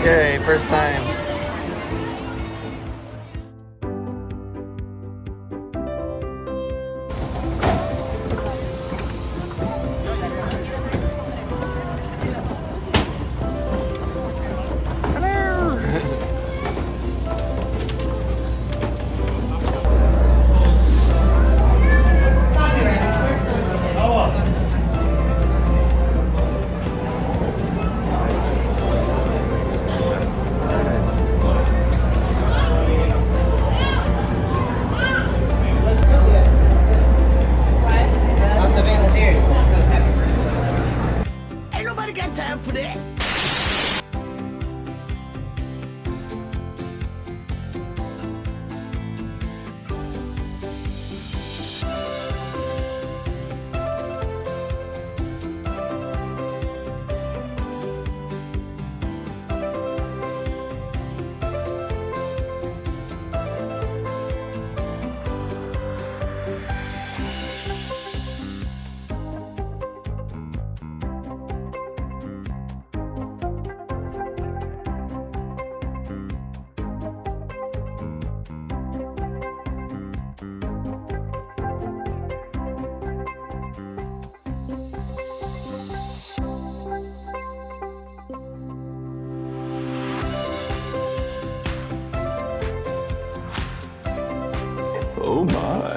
Yay, first time. Oh my.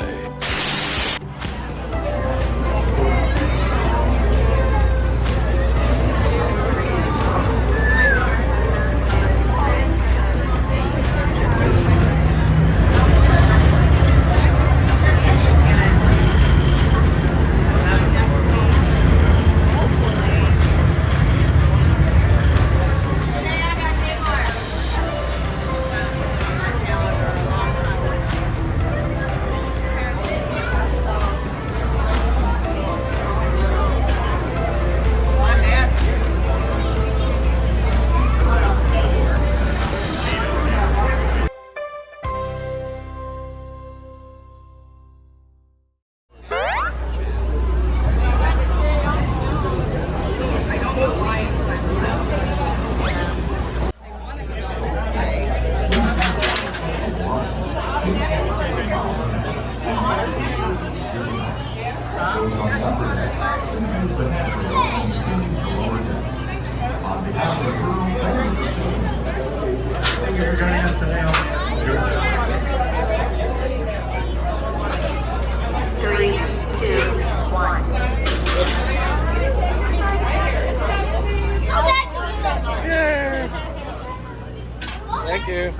Thank you.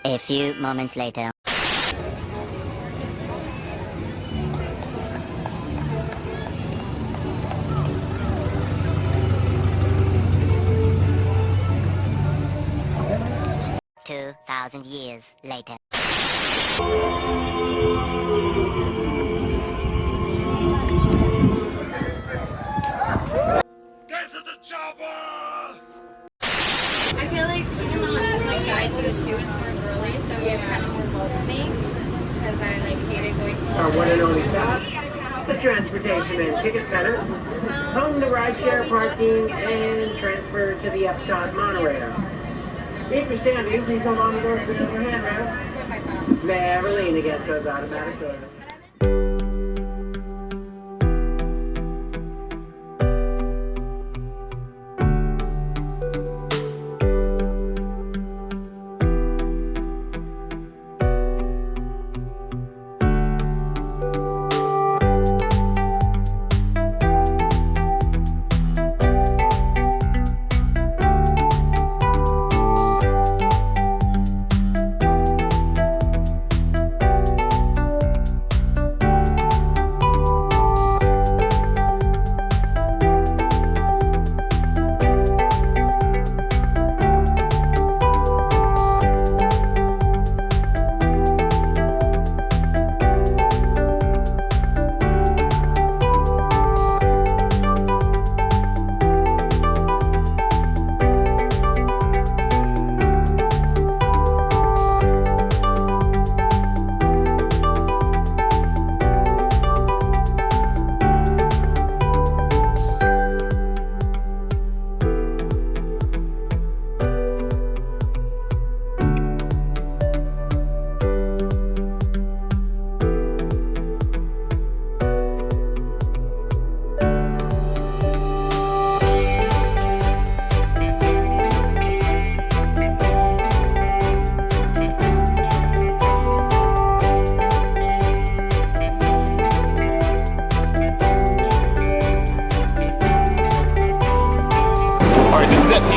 A few moments later. Two 2,000 years later. I feel like even though like guys do it too, it's more girly, so it's kind of more welcoming. Because I like hated going to Our one and only stop, the Transportation and Ticket Center, home to rideshare parking and transfer to the STUNT Monorail. If you're standing, please come on the door for your handrail. Never lean against those automatic doors.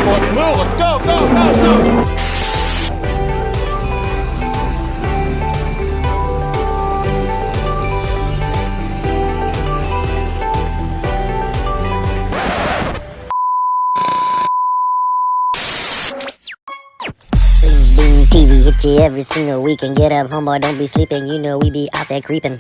Let's move. Let's go, go, go, go. Lima Bean TV hit you every single week and get up, homeboy, don't be sleeping. You know we be out there creeping.